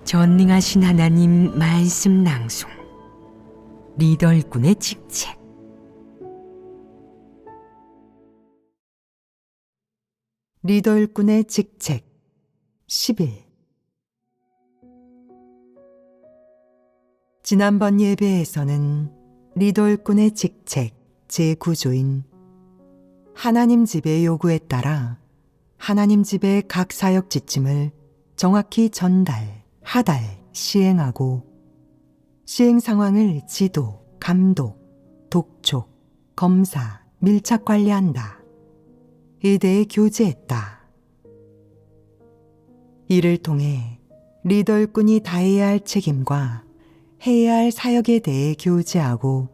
전능하신 하나님 말씀 낭송. 리더 일꾼의 직책. 리더 일꾼의 직책 10일. 지난번 예배에서는 리더 일꾼의 직책 제9조인 하나님 집의 요구에 따라 하나님 집의 각 사역 지침을 정확히 전달, 하달, 시행하고 시행 상황을 지도, 감독, 독촉, 검사, 밀착 관리한다. 에 대해 교제했다. 이를 통해 리더 일꾼이 다해야 할 책임과 해야 할 사역에 대해 교제하고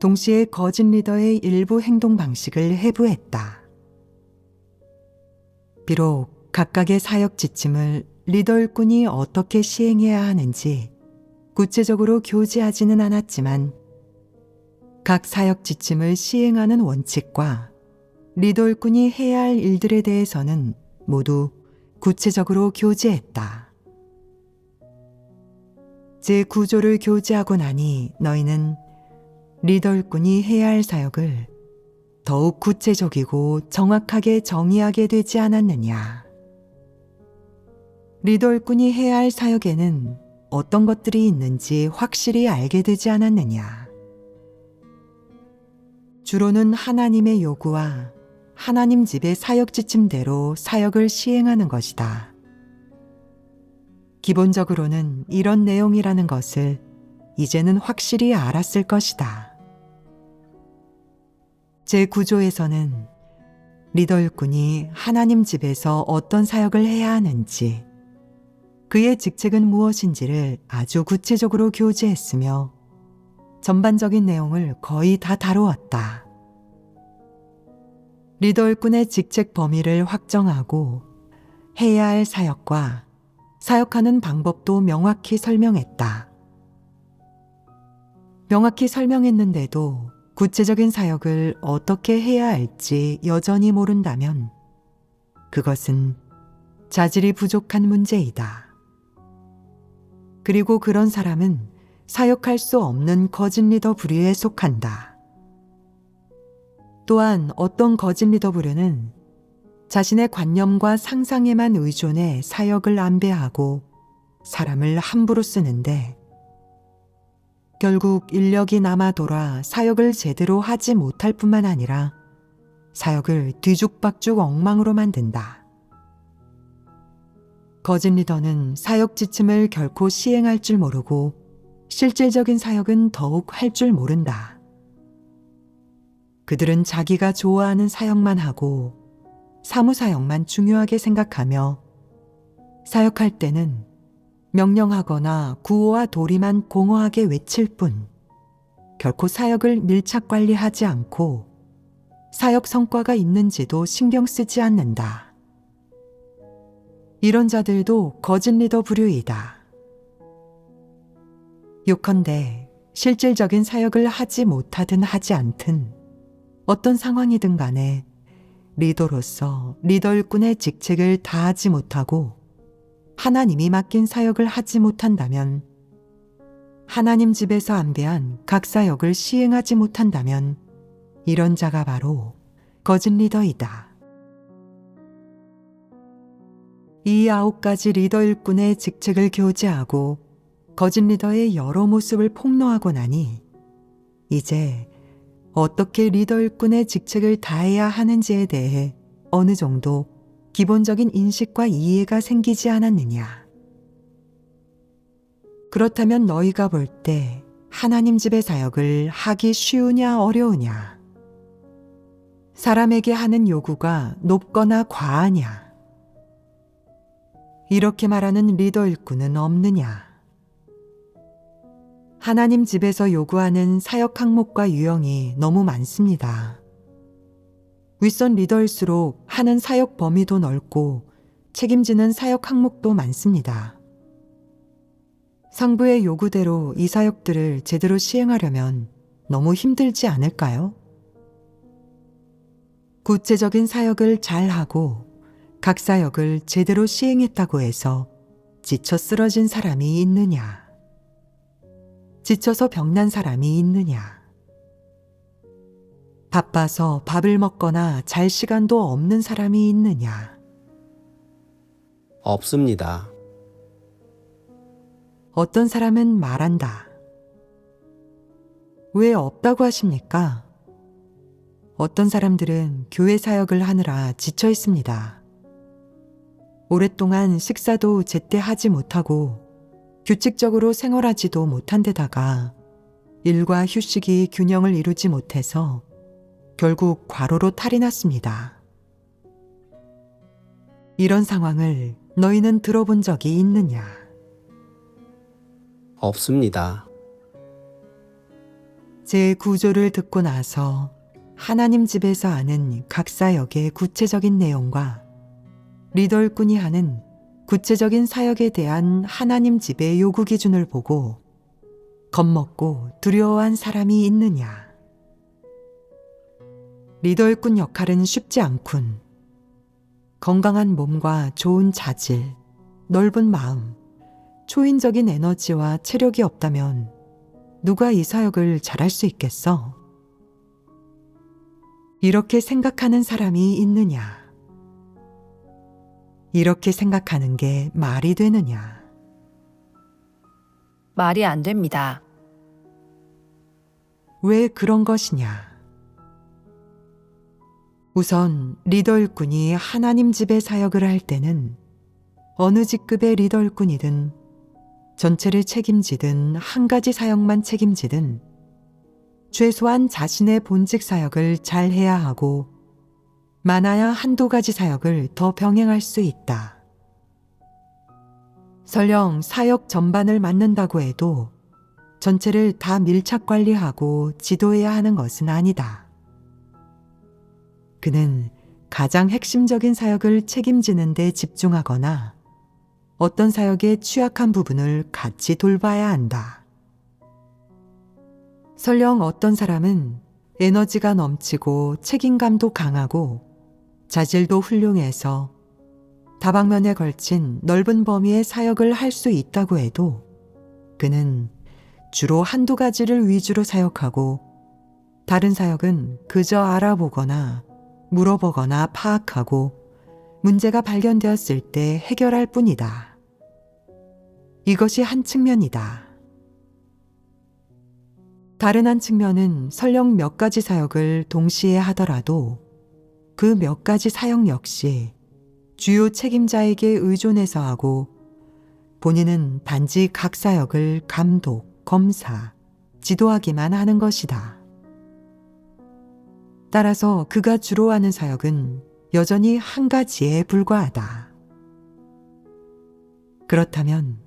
동시에 거짓 리더의 일부 행동 방식을 해부했다. 비록 각각의 사역 지침을 리더 일꾼이 어떻게 시행해야 하는지 구체적으로 교제하지는 않았지만 각 사역 지침을 시행하는 원칙과 리더 일꾼이 해야 할 일들에 대해서는 모두 구체적으로 교제했다. 제9조를 교제하고 나니 너희는 리더 일꾼이 해야 할 사역을 더욱 구체적이고 정확하게 정의하게 되지 않았느냐. 리더 일꾼이 해야 할 사역에는 어떤 것들이 있는지 확실히 알게 되지 않았느냐. 주로는 하나님의 요구와 하나님 집의 사역 지침대로 사역을 시행하는 것이다. 기본적으로는 이런 내용이라는 것을 이제는 확실히 알았을 것이다. 제9조에서는 리더 일꾼이 하나님 집에서 어떤 사역을 해야 하는지, 그의 직책은 무엇인지를 아주 구체적으로 교제했으며 전반적인 내용을 거의 다 다루었다. 리더 일꾼의 직책 범위를 확정하고 해야 할 사역과 사역하는 방법도 명확히 설명했다. 명확히 설명했는데도 구체적인 사역을 어떻게 해야 할지 여전히 모른다면 그것은 자질이 부족한 문제이다. 그리고 그런 사람은 사역할 수 없는 거짓 리더 부류에 속한다. 또한 어떤 거짓 리더 부류는 자신의 관념과 상상에만 의존해 사역을 안배하고 사람을 함부로 쓰는데 결국 인력이 남아 돌아 사역을 제대로 하지 못할 뿐만 아니라 사역을 뒤죽박죽 엉망으로 만든다. 거짓 리더는 사역 지침을 결코 시행할 줄 모르고 실질적인 사역은 더욱 할 줄 모른다. 그들은 자기가 좋아하는 사역만 하고 사무사역만 중요하게 생각하며 사역할 때는 명령하거나 구호와 도리만 공허하게 외칠 뿐 결코 사역을 밀착 관리하지 않고 사역 성과가 있는지도 신경 쓰지 않는다. 이런 자들도 거짓 리더 부류이다. 요컨대 실질적인 사역을 하지 못하든 하지 않든 어떤 상황이든 간에 리더로서 리더 일꾼의 직책을 다하지 못하고 하나님이 맡긴 사역을 하지 못한다면, 하나님 집에서 안배한 각 사역을 시행하지 못한다면 이런 자가 바로 거짓 리더이다. 이 9가지 리더 일꾼의 직책을 교제하고 거짓 리더의 여러 모습을 폭로하고 나니 이제 어떻게 리더 일꾼의 직책을 다해야 하는지에 대해 어느 정도 기본적인 인식과 이해가 생기지 않았느냐. 그렇다면 너희가 볼 때 하나님 집의 사역을 하기 쉬우냐 어려우냐? 사람에게 하는 요구가 높거나 과하냐? 이렇게 말하는 리더 일꾼은 없느냐? 하나님 집에서 요구하는 사역 항목과 유형이 너무 많습니다. 윗선 리더일수록 하는 사역 범위도 넓고 책임지는 사역 항목도 많습니다. 상부의 요구대로 이 사역들을 제대로 시행하려면 너무 힘들지 않을까요? 구체적인 사역을 잘하고 각 사역을 제대로 시행했다고 해서 지쳐 쓰러진 사람이 있느냐? 지쳐서 병난 사람이 있느냐? 바빠서 밥을 먹거나 잘 시간도 없는 사람이 있느냐? 없습니다. 어떤 사람은 말한다. 왜 없다고 하십니까? 어떤 사람들은 교회 사역을 하느라 지쳐 있습니다. 오랫동안 식사도 제때 하지 못하고 규칙적으로 생활하지도 못한 데다가 일과 휴식이 균형을 이루지 못해서 결국 과로로 탈이 났습니다. 이런 상황을 너희는 들어본 적이 있느냐? 없습니다. 제 구조를 듣고 나서 하나님 집에서 하는 각 사역의 구체적인 내용과 리더 일꾼이 하는 구체적인 사역에 대한 하나님 집의 요구 기준을 보고 겁먹고 두려워한 사람이 있느냐? 리더 일꾼 역할은 쉽지 않군. 건강한 몸과 좋은 자질, 넓은 마음, 초인적인 에너지와 체력이 없다면 누가 이 사역을 잘할 수 있겠어? 이렇게 생각하는 사람이 있느냐? 이렇게 생각하는 게 말이 되느냐? 말이 안 됩니다. 왜 그런 것이냐? 우선 리더 일꾼이 하나님 집의 사역을 할 때는 어느 직급의 리더 일꾼이든 전체를 책임지든 한 가지 사역만 책임지든 최소한 자신의 본직 사역을 잘 해야 하고 많아야 한두 가지 사역을 더 병행할 수 있다. 설령 사역 전반을 맡는다고 해도 전체를 다 밀착 관리하고 지도해야 하는 것은 아니다. 그는 가장 핵심적인 사역을 책임지는 데 집중하거나 어떤 사역의 취약한 부분을 같이 돌봐야 한다. 설령 어떤 사람은 에너지가 넘치고 책임감도 강하고 자질도 훌륭해서 다방면에 걸친 넓은 범위의 사역을 할 수 있다고 해도 그는 주로 한두 가지를 위주로 사역하고 다른 사역은 그저 알아보거나 물어보거나 파악하고 문제가 발견되었을 때 해결할 뿐이다. 이것이 한 측면이다. 다른 한 측면은 설령 몇 가지 사역을 동시에 하더라도 그 몇 가지 사역 역시 주요 책임자에게 의존해서 하고 본인은 단지 각 사역을 감독, 검사, 지도하기만 하는 것이다. 따라서 그가 주로 하는 사역은 여전히 한 가지에 불과하다. 그렇다면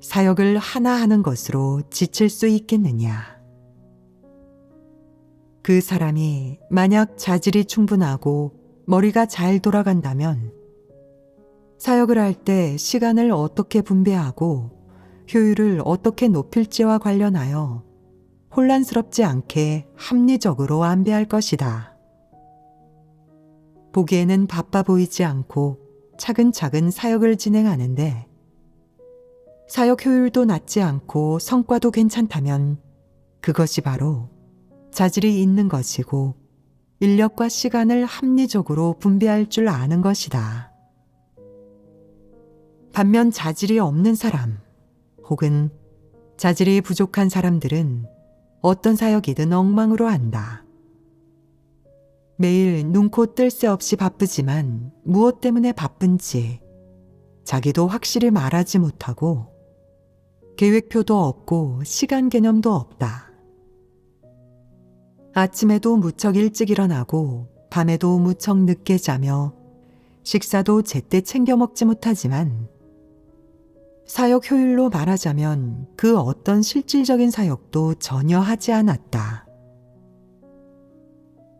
사역을 하나 하는 것으로 지칠 수 있겠느냐? 그 사람이 만약 자질이 충분하고 머리가 잘 돌아간다면 사역을 할 때 시간을 어떻게 분배하고 효율을 어떻게 높일지와 관련하여 혼란스럽지 않게 합리적으로 안배할 것이다. 보기에는 바빠 보이지 않고 차근차근 사역을 진행하는데 사역 효율도 낮지 않고 성과도 괜찮다면 그것이 바로 자질이 있는 것이고 인력과 시간을 합리적으로 분배할 줄 아는 것이다. 반면 자질이 없는 사람 혹은 자질이 부족한 사람들은 어떤 사역이든 엉망으로 한다. 매일 눈코 뜰 새 없이 바쁘지만 무엇 때문에 바쁜지 자기도 확실히 말하지 못하고 계획표도 없고 시간 개념도 없다. 아침에도 무척 일찍 일어나고 밤에도 무척 늦게 자며 식사도 제때 챙겨 먹지 못하지만 사역 효율로 말하자면 그 어떤 실질적인 사역도 전혀 하지 않았다.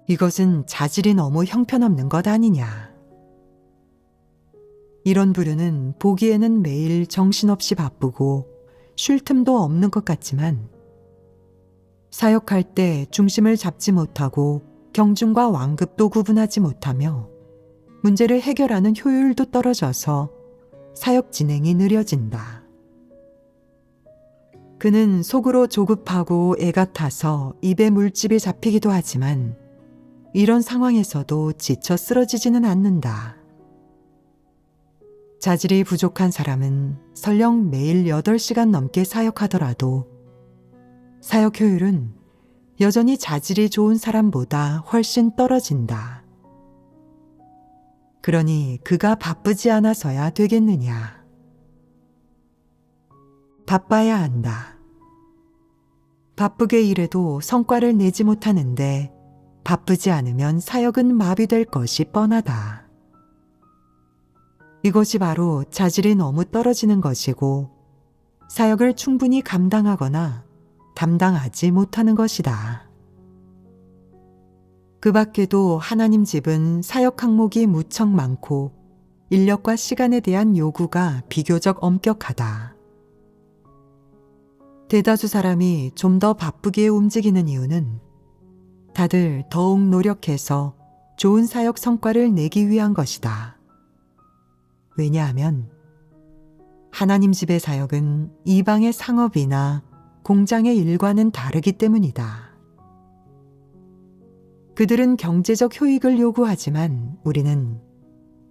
이것은 자질이 너무 형편없는 것 아니냐. 이런 부류는 보기에는 매일 정신없이 바쁘고 쉴 틈도 없는 것 같지만 사역할 때 중심을 잡지 못하고 경중과 완급도 구분하지 못하며 문제를 해결하는 효율도 떨어져서 사역 진행이 느려진다. 그는 속으로 조급하고 애가 타서 입에 물집이 잡히기도 하지만 이런 상황에서도 지쳐 쓰러지지는 않는다. 자질이 부족한 사람은 설령 매일 8시간 넘게 사역하더라도 사역 효율은 여전히 자질이 좋은 사람보다 훨씬 떨어진다. 그러니 그가 바쁘지 않아서야 되겠느냐. 바빠야 한다. 바쁘게 일해도 성과를 내지 못하는데 바쁘지 않으면 사역은 마비될 것이 뻔하다. 이것이 바로 자질이 너무 떨어지는 것이고 사역을 충분히 감당하거나 담당하지 못하는 것이다. 그 밖에도 하나님 집은 사역 항목이 무척 많고 인력과 시간에 대한 요구가 비교적 엄격하다. 대다수 사람이 좀 더 바쁘게 움직이는 이유는 다들 더욱 노력해서 좋은 사역 성과를 내기 위한 것이다. 왜냐하면 하나님 집의 사역은 이방의 상업이나 공장의 일과는 다르기 때문이다. 그들은 경제적 효익을 요구하지만 우리는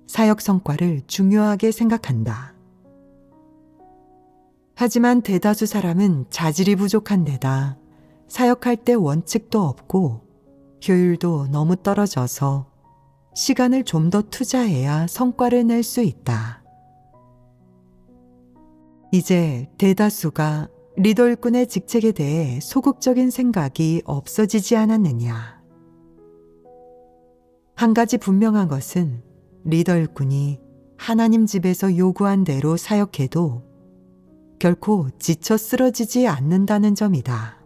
사역 성과를 중요하게 생각한다. 하지만 대다수 사람은 자질이 부족한 데다 사역할 때 원칙도 없고 효율도 너무 떨어져서 시간을 좀 더 투자해야 성과를 낼 수 있다. 이제 대다수가 리더 일꾼의 직책에 대해 소극적인 생각이 없어지지 않았느냐. 한 가지 분명한 것은 리더 일꾼이 하나님 집에서 요구한 대로 사역해도 결코 지쳐 쓰러지지 않는다는 점이다.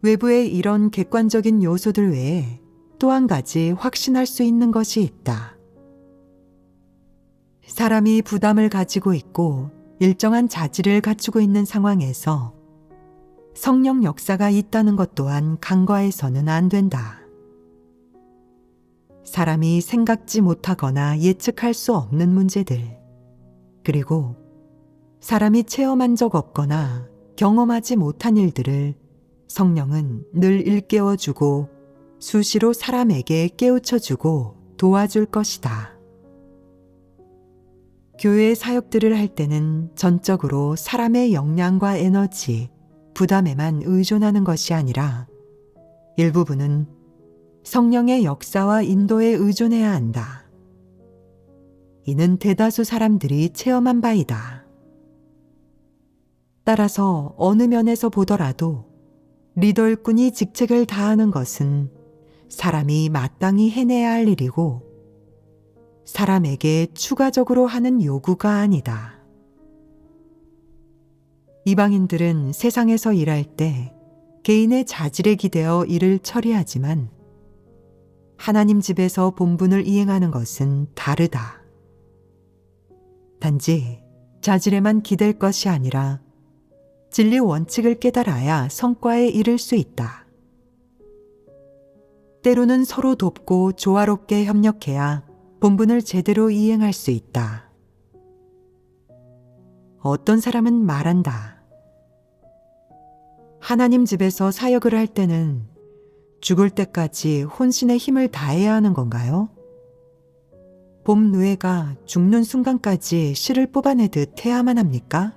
외부의 이런 객관적인 요소들 외에 또 한 가지 확신할 수 있는 것이 있다. 사람이 부담을 가지고 있고 일정한 자질을 갖추고 있는 상황에서 성령 역사가 있다는 것 또한 간과해서는 안 된다. 사람이 생각지 못하거나 예측할 수 없는 문제들, 그리고 사람이 체험한 적 없거나 경험하지 못한 일들을 성령은 늘 일깨워주고 수시로 사람에게 깨우쳐주고 도와줄 것이다. 교회 사역들을 할 때는 전적으로 사람의 역량과 에너지, 부담에만 의존하는 것이 아니라 일부분은 성령의 역사와 인도에 의존해야 한다. 이는 대다수 사람들이 체험한 바이다. 따라서 어느 면에서 보더라도 리더 일꾼이 직책을 다하는 것은 사람이 마땅히 해내야 할 일이고 사람에게 추가적으로 하는 요구가 아니다. 이방인들은 세상에서 일할 때 개인의 자질에 기대어 일을 처리하지만 하나님 집에서 본분을 이행하는 것은 다르다. 단지 자질에만 기댈 것이 아니라 진리 원칙을 깨달아야 성과에 이를 수 있다. 때로는 서로 돕고 조화롭게 협력해야 본분을 제대로 이행할 수 있다. 어떤 사람은 말한다. 하나님 집에서 사역을 할 때는 죽을 때까지 혼신의 힘을 다해야 하는 건가요? 봄 누에가 죽는 순간까지 씨를 뽑아내듯 해야만 합니까?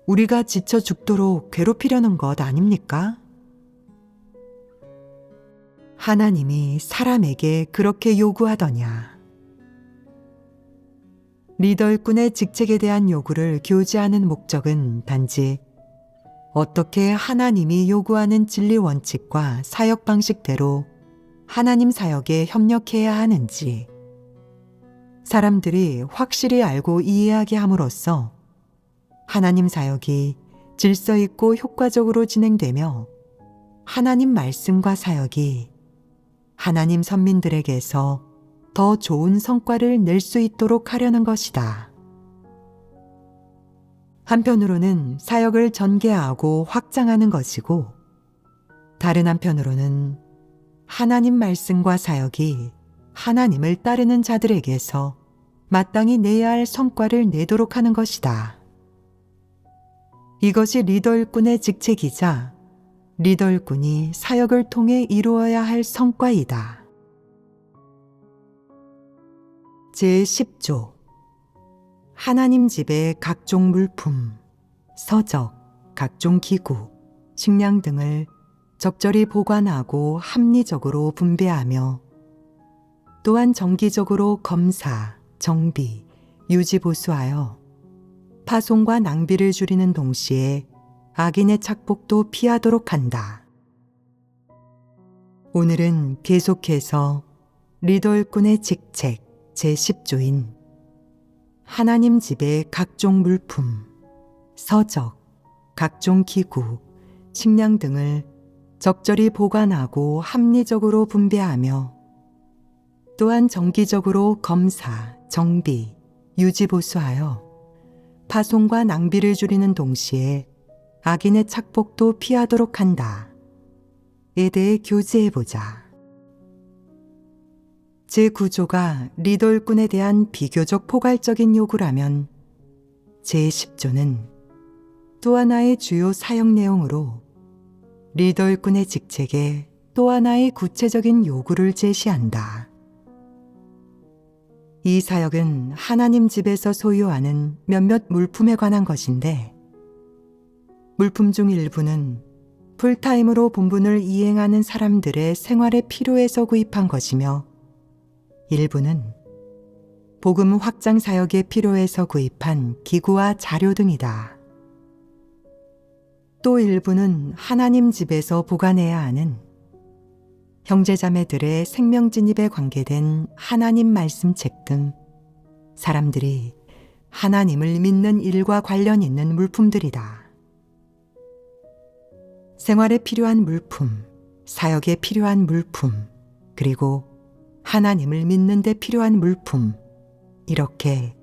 우리가 지쳐 죽도록 괴롭히려는 것 아닙니까? 하나님이 사람에게 그렇게 요구하더냐. 리더 일꾼의 직책에 대한 요구를 교제하는 목적은 단지 어떻게 하나님이 요구하는 진리 원칙과 사역 방식대로 하나님 사역에 협력해야 하는지 사람들이 확실히 알고 이해하게 함으로써 하나님 사역이 질서 있고 효과적으로 진행되며 하나님 말씀과 사역이 하나님 선민들에게서 더 좋은 성과를 낼 수 있도록 하려는 것이다. 한편으로는 사역을 전개하고 확장하는 것이고 다른 한편으로는 하나님 말씀과 사역이 하나님을 따르는 자들에게서 마땅히 내야 할 성과를 내도록 하는 것이다. 이것이 리더 일꾼의 직책이자 리더 일꾼이 사역을 통해 이루어야 할 성과이다. 제10조 하나님 집의 각종 물품, 서적, 각종 기구, 식량 등을 적절히 보관하고 합리적으로 분배하며 또한 정기적으로 검사, 정비, 유지 보수하여 파손과 낭비를 줄이는 동시에 악인의 착복도 피하도록 한다. 오늘은 계속해서 리더 일꾼의 직책 제10조인 하나님 집의 각종 물품, 서적, 각종 기구, 식량 등을 적절히 보관하고 합리적으로 분배하며 또한 정기적으로 검사, 정비, 유지 보수하여 파손과 낭비를 줄이는 동시에 악인의 착복도 피하도록 한다. 에 대해 교제해보자. 제9조가 리더 일꾼에 대한 비교적 포괄적인 요구라면 제10조는 또 하나의 주요 사역 내용으로 리더 일꾼의 직책에 또 하나의 구체적인 요구를 제시한다. 이 사역은 하나님 집에서 소유하는 몇몇 물품에 관한 것인데 물품 중 일부는 풀타임으로 본분을 이행하는 사람들의 생활에 필요해서 구입한 것이며 일부는 복음 확장 사역에 필요해서 구입한 기구와 자료 등이다. 또 일부는 하나님 집에서 보관해야 하는 형제자매들의 생명 진입에 관계된 하나님 말씀책 등 사람들이 하나님을 믿는 일과 관련 있는 물품들이다. 생활에 필요한 물품, 사역에 필요한 물품, 그리고 하나님을 믿는 데 필요한 물품, 이렇게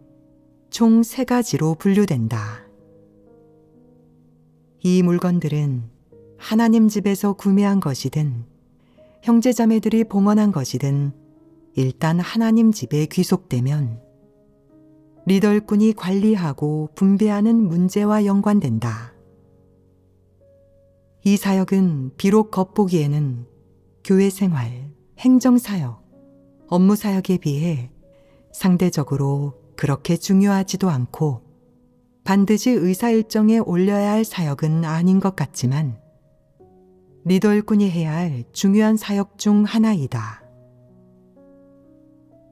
총 3가지로 분류된다. 이 물건들은 하나님 집에서 구매한 것이든 형제자매들이 봉헌한 것이든 일단 하나님 집에 귀속되면 리더 일꾼이 관리하고 분배하는 문제와 연관된다. 이 사역은 비록 겉보기에는 교회 생활, 행정사역, 업무사역에 비해 상대적으로 그렇게 중요하지도 않고 반드시 의사 일정에 올려야 할 사역은 아닌 것 같지만 리더 일꾼이 해야 할 중요한 사역 중 하나이다.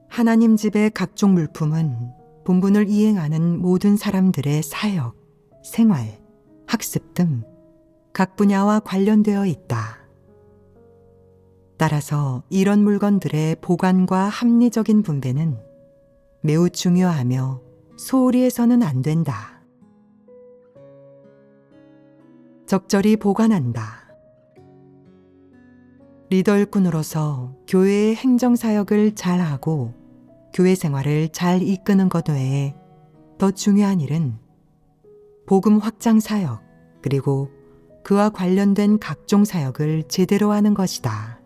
하나님 집의 각종 물품은 본분을 이행하는 모든 사람들의 사역, 생활, 학습 등 각 분야와 관련되어 있다. 따라서 이런 물건들의 보관과 합리적인 분배는 매우 중요하며 소홀히 해서는 안 된다. 적절히 보관한다. 리더 일꾼으로서 교회의 행정사역을 잘하고 교회 생활을 잘 이끄는 것 외에 더 중요한 일은 복음 확장 사역 그리고 그와 관련된 각종 사역을 제대로 하는 것이다.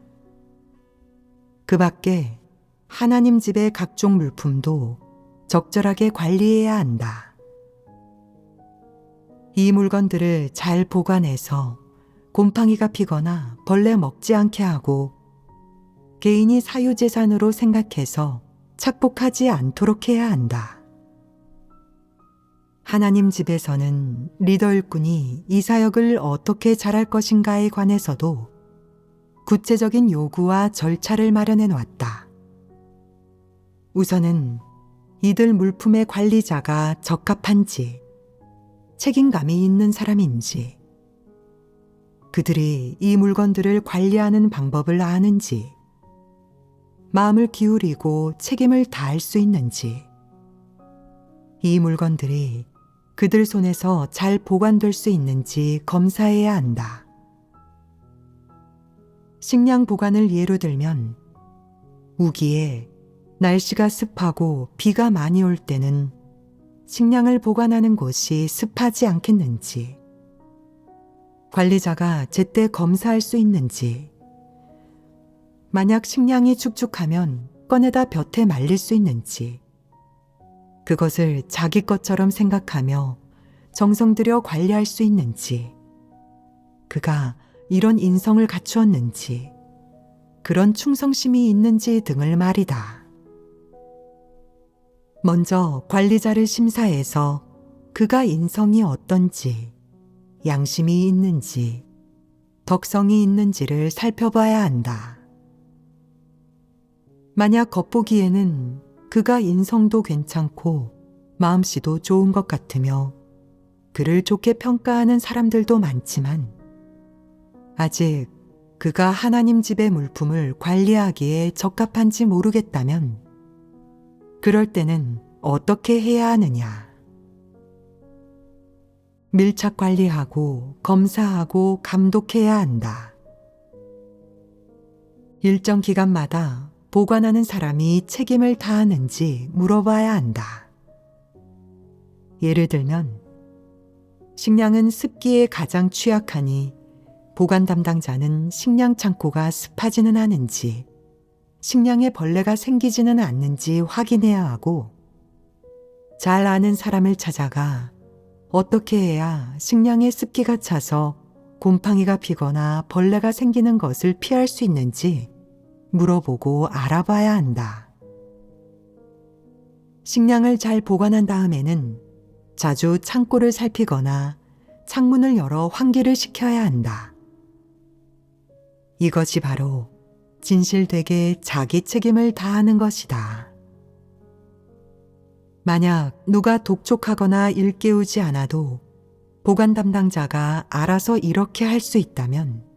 그 밖에 하나님 집의 각종 물품도 적절하게 관리해야 한다. 이 물건들을 잘 보관해서 곰팡이가 피거나 벌레 먹지 않게 하고 개인이 사유재산으로 생각해서 착복하지 않도록 해야 한다. 하나님 집에서는 리더 일꾼이 이 사역을 어떻게 잘할 것인가에 관해서도 구체적인 요구와 절차를 마련해 놓았다. 우선은 이들 물품의 관리자가 적합한지, 책임감이 있는 사람인지, 그들이 이 물건들을 관리하는 방법을 아는지, 마음을 기울이고 책임을 다할 수 있는지, 이 물건들이 그들 손에서 잘 보관될 수 있는지 검사해야 한다. 식량 보관을 예로 들면 우기에 날씨가 습하고 비가 많이 올 때는 식량을 보관하는 곳이 습하지 않겠는지, 관리자가 제때 검사할 수 있는지, 만약 식량이 축축하면 꺼내다 볕에 말릴 수 있는지, 그것을 자기 것처럼 생각하며 정성 들여 관리할 수 있는지, 그가 이런 인성을 갖추었는지, 그런 충성심이 있는지 등을 말이다. 먼저 관리자를 심사해서 그가 인성이 어떤지, 양심이 있는지, 덕성이 있는지를 살펴봐야 한다. 만약 겉보기에는 그가 인성도 괜찮고 마음씨도 좋은 것 같으며 그를 좋게 평가하는 사람들도 많지만 아직 그가 하나님 집의 물품을 관리하기에 적합한지 모르겠다면 그럴 때는 어떻게 해야 하느냐? 밀착 관리하고 검사하고 감독해야 한다. 일정 기간마다 보관하는 사람이 책임을 다하는지 물어봐야 한다. 예를 들면 식량은 습기에 가장 취약하니 보관 담당자는 식량 창고가 습하지는 않은지 식량에 벌레가 생기지는 않는지 확인해야 하고 잘 아는 사람을 찾아가 어떻게 해야 식량에 습기가 차서 곰팡이가 피거나 벌레가 생기는 것을 피할 수 있는지 물어보고 알아봐야 한다. 식량을 잘 보관한 다음에는 자주 창고를 살피거나 창문을 열어 환기를 시켜야 한다. 이것이 바로 진실되게 자기 책임을 다하는 것이다. 만약 누가 독촉하거나 일깨우지 않아도 보관 담당자가 알아서 이렇게 할 수 있다면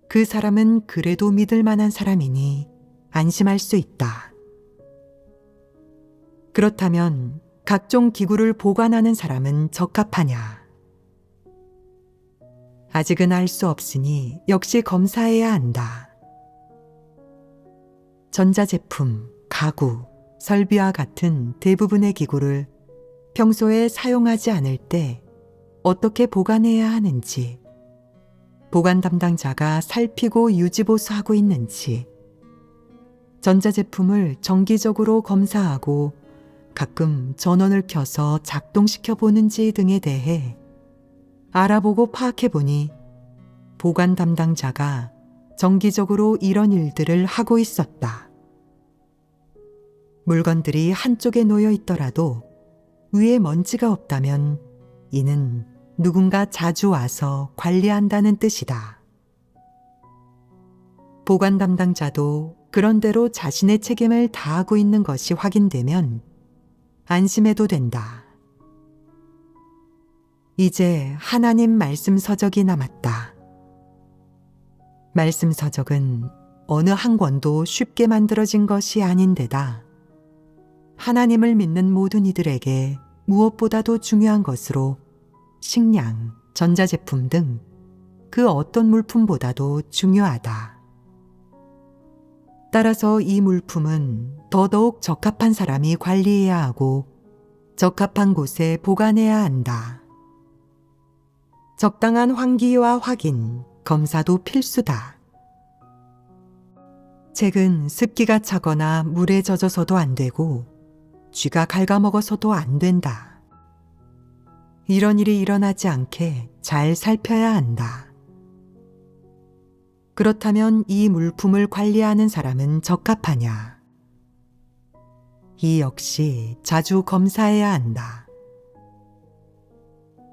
그 사람은 그래도 믿을 만한 사람이니 안심할 수 있다. 그렇다면 각종 기구를 보관하는 사람은 적합하냐? 아직은 알 수 없으니 역시 검사해야 한다. 전자제품, 가구, 설비와 같은 대부분의 기구를 평소에 사용하지 않을 때 어떻게 보관해야 하는지, 보관 담당자가 살피고 유지보수하고 있는지, 전자제품을 정기적으로 검사하고 가끔 전원을 켜서 작동시켜 보는지 등에 대해 알아보고 파악해 보니 보관 담당자가 정기적으로 이런 일들을 하고 있었다. 물건들이 한쪽에 놓여 있더라도 위에 먼지가 없다면 이는 누군가 자주 와서 관리한다는 뜻이다. 보관 담당자도 그런대로 자신의 책임을 다하고 있는 것이 확인되면 안심해도 된다. 이제 하나님 말씀 서적이 남았다. 말씀 서적은 어느 한 권도 쉽게 만들어진 것이 아닌데다 하나님을 믿는 모든 이들에게 무엇보다도 중요한 것으로 식량, 전자제품 등 그 어떤 물품보다도 중요하다. 따라서 이 물품은 더더욱 적합한 사람이 관리해야 하고 적합한 곳에 보관해야 한다. 적당한 환기와 확인, 검사도 필수다. 책은 습기가 차거나 물에 젖어서도 안 되고 쥐가 갉아먹어서도 안 된다. 이런 일이 일어나지 않게 잘 살펴야 한다. 그렇다면 이 물품을 관리하는 사람은 적합하냐? 이 역시 자주 검사해야 한다.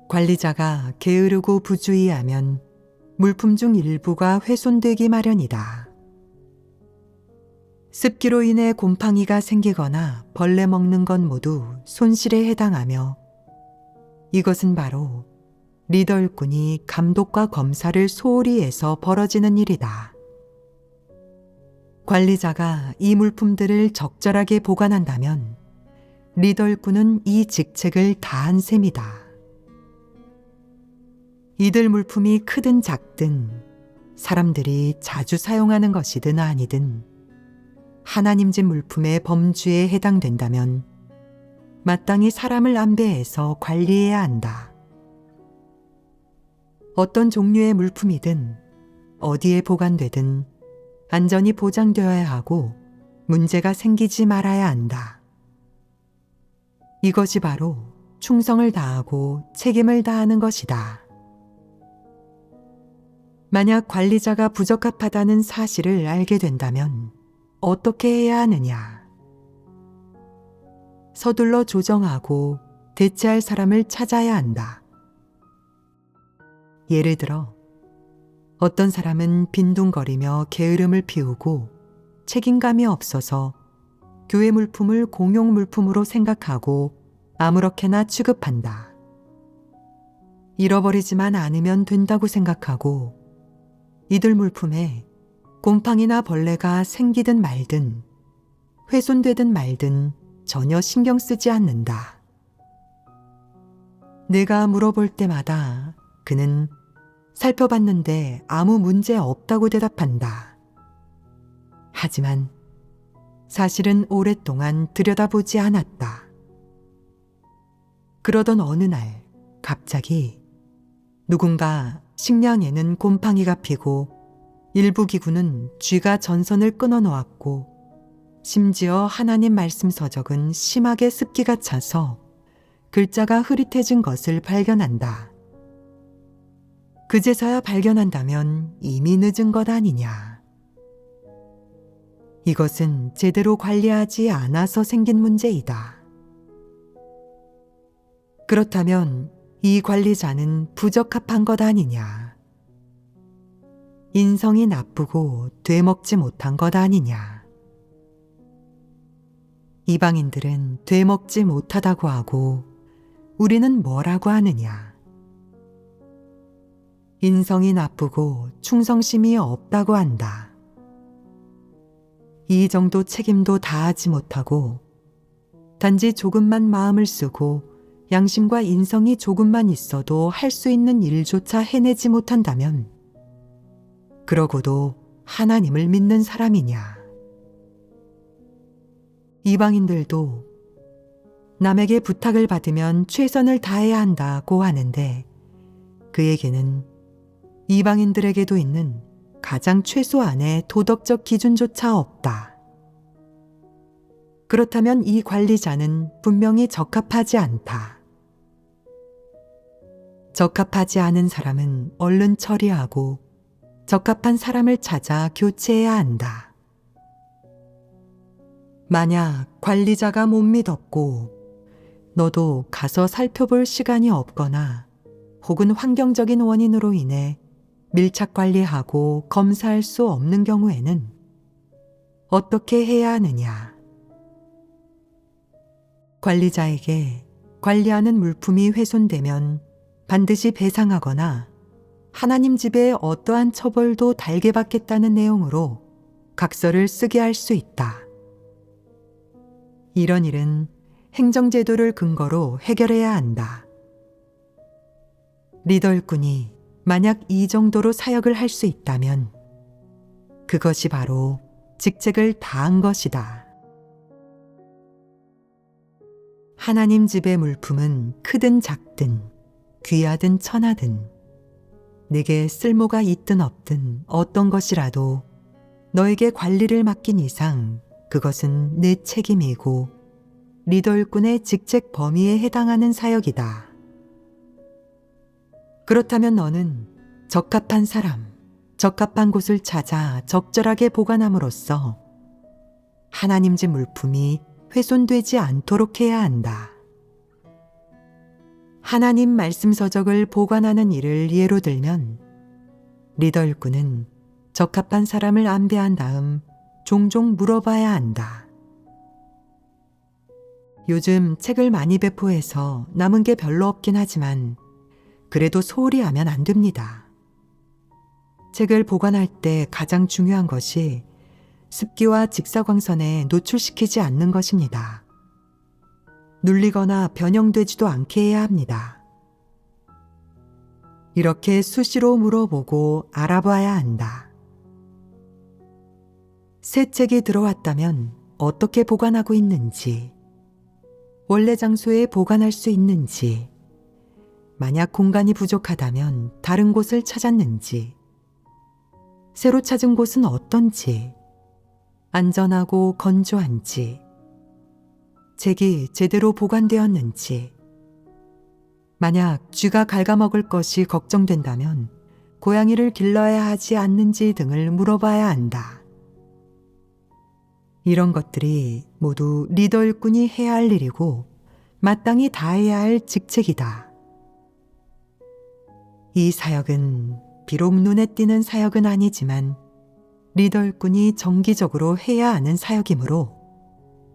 관리자가 게으르고 부주의하면 물품 중 일부가 훼손되기 마련이다. 습기로 인해 곰팡이가 생기거나 벌레 먹는 건 모두 손실에 해당하며 이것은 바로 리더 일꾼이 감독과 검사를 소홀히 해서 벌어지는 일이다. 관리자가 이 물품들을 적절하게 보관한다면 리더 일꾼은 이 직책을 다한 셈이다. 이들 물품이 크든 작든 사람들이 자주 사용하는 것이든 아니든 하나님 집 물품의 범주에 해당된다면 마땅히 사람을 안배해서 관리해야 한다. 어떤 종류의 물품이든 어디에 보관되든 안전이 보장되어야 하고 문제가 생기지 말아야 한다. 이것이 바로 충성을 다하고 책임을 다하는 것이다. 만약 관리자가 부적합하다는 사실을 알게 된다면 어떻게 해야 하느냐? 서둘러 조정하고 대체할 사람을 찾아야 한다. 예를 들어 어떤 사람은 빈둥거리며 게으름을 피우고 책임감이 없어서 교회 물품을 공용 물품으로 생각하고 아무렇게나 취급한다. 잃어버리지만 않으면 된다고 생각하고 이들 물품에 곰팡이나 벌레가 생기든 말든 훼손되든 말든 전혀 신경 쓰지 않는다. 내가 물어볼 때마다 그는 살펴봤는데 아무 문제 없다고 대답한다. 하지만 사실은 오랫동안 들여다보지 않았다. 그러던 어느 날 갑자기 누군가 식량에는 곰팡이가 피고 일부 기구는 쥐가 전선을 끊어 놓았고 심지어 하나님 말씀 서적은 심하게 습기가 차서 글자가 흐릿해진 것을 발견한다. 그제서야 발견한다면 이미 늦은 것 아니냐. 이것은 제대로 관리하지 않아서 생긴 문제이다. 그렇다면 이 관리자는 부적합한 것 아니냐. 인성이 나쁘고 되먹지 못한 것 아니냐. 이방인들은 되먹지 못하다고 하고 우리는 뭐라고 하느냐. 인성이 나쁘고 충성심이 없다고 한다. 이 정도 책임도 다하지 못하고 단지 조금만 마음을 쓰고 양심과 인성이 조금만 있어도 할 수 있는 일조차 해내지 못한다면 그러고도 하나님을 믿는 사람이냐. 이방인들도 남에게 부탁을 받으면 최선을 다해야 한다고 하는데 그에게는 이방인들에게도 있는 가장 최소한의 도덕적 기준조차 없다. 그렇다면 이 관리자는 분명히 적합하지 않다. 적합하지 않은 사람은 얼른 처리하고 적합한 사람을 찾아 교체해야 한다. 만약 관리자가 못 믿었고 너도 가서 살펴볼 시간이 없거나 혹은 환경적인 원인으로 인해 밀착 관리하고 검사할 수 없는 경우에는 어떻게 해야 하느냐? 관리자에게 관리하는 물품이 훼손되면 반드시 배상하거나 하나님 집에 어떠한 처벌도 달게 받겠다는 내용으로 각서를 쓰게 할 수 있다. 이런 일은 행정제도를 근거로 해결해야 한다. 리더 일꾼이 만약 이 정도로 사역을 할 수 있다면 그것이 바로 직책을 다한 것이다. 하나님 집의 물품은 크든 작든 귀하든 천하든 내게 쓸모가 있든 없든 어떤 것이라도 너에게 관리를 맡긴 이상 그것은 내 책임이고 리더 일꾼의 직책 범위에 해당하는 사역이다. 그렇다면 너는 적합한 사람, 적합한 곳을 찾아 적절하게 보관함으로써 하나님 집 물품이 훼손되지 않도록 해야 한다. 하나님 말씀 서적을 보관하는 일을 예로 들면 리더 일꾼은 적합한 사람을 안배한 다음 종종 물어봐야 한다. 요즘 책을 많이 배포해서 남은 게 별로 없긴 하지만 그래도 소홀히 하면 안 됩니다. 책을 보관할 때 가장 중요한 것이 습기와 직사광선에 노출시키지 않는 것입니다. 눌리거나 변형되지도 않게 해야 합니다. 이렇게 수시로 물어보고 알아봐야 한다. 새 책이 들어왔다면 어떻게 보관하고 있는지, 원래 장소에 보관할 수 있는지, 만약 공간이 부족하다면 다른 곳을 찾았는지, 새로 찾은 곳은 어떤지, 안전하고 건조한지, 책이 제대로 보관되었는지, 만약 쥐가 갉아먹을 것이 걱정된다면 고양이를 길러야 하지 않는지 등을 물어봐야 한다. 이런 것들이 모두 리더 일꾼이 해야 할 일이고 마땅히 다해야 할 직책이다. 이 사역은 비록 눈에 띄는 사역은 아니지만 리더 일꾼이 정기적으로 해야 하는 사역이므로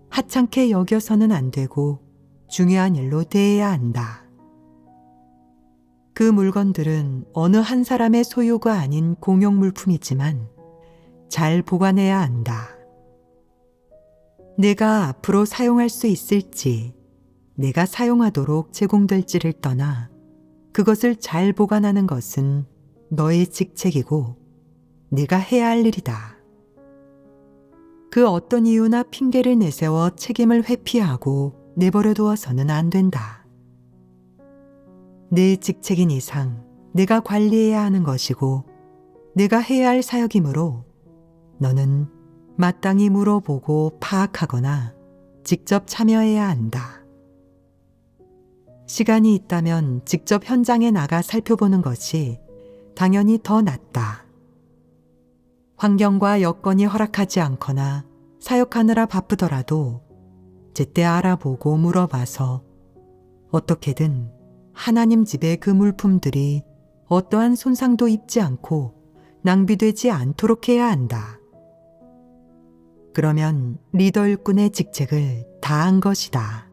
하찮게 여겨서는 안 되고 중요한 일로 대해야 한다. 그 물건들은 어느 한 사람의 소유가 아닌 공용 물품이지만 잘 보관해야 한다. 내가 앞으로 사용할 수 있을지, 내가 사용하도록 제공될지를 떠나 그것을 잘 보관하는 것은 너의 직책이고 네가 해야 할 일이다. 그 어떤 이유나 핑계를 내세워 책임을 회피하고 내버려 두어서는 안 된다. 내 직책인 이상 내가 관리해야 하는 것이고 내가 해야 할 사역이므로 너는 마땅히 물어보고 파악하거나 직접 참여해야 한다. 시간이 있다면 직접 현장에 나가 살펴보는 것이 당연히 더 낫다. 환경과 여건이 허락하지 않거나 사역하느라 바쁘더라도 제때 알아보고 물어봐서 어떻게든 하나님 집의 그 물품들이 어떠한 손상도 입지 않고 낭비되지 않도록 해야 한다. 그러면 리더 일꾼의 직책을 다한 것이다.